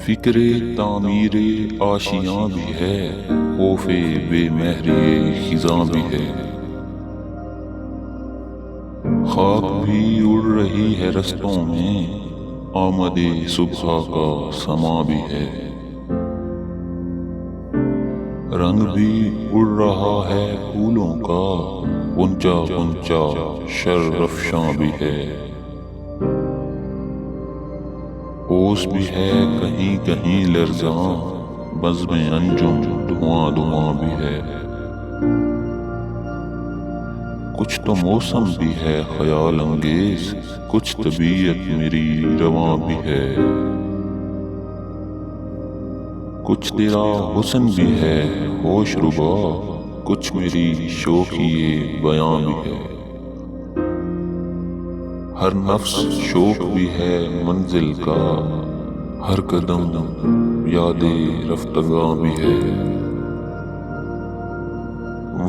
فکر تعمیر آشیاں بھی ہے، خوف بے مہری خزاں بھی ہے۔ خاک بھی اڑ رہی ہے رستوں میں، آمد صبح کا سماں بھی ہے۔ رنگ بھی اڑ رہا ہے پھولوں کا، غنچہ غنچہ شر افشاں بھی ہے۔ اوس بھی ہے کہیں کہیں لرزاں، بزم انجم دھواں دھواں بھی ہے۔ کچھ تو موسم بھی ہے خیال انگیز، کچھ طبیعت میری رواں بھی ہے۔ کچھ تیرا حسن بھی ہے ہوش ربا، کچھ میری شوخی بیاں بھی ہے۔ ہر نفس شوق بھی ہے منزل کا، ہر قدم یاد رفتگاں بھی ہے۔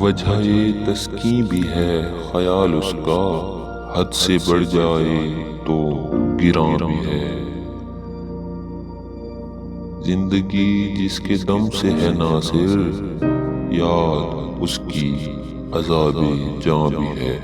وجہ تسکین بھی ہے خیال اس کا، حد سے بڑھ جائے تو گراں بھی ہے۔ زندگی جس کے دم سے ہے ناصر، یاد اس کی عذاب جاں بھی ہے۔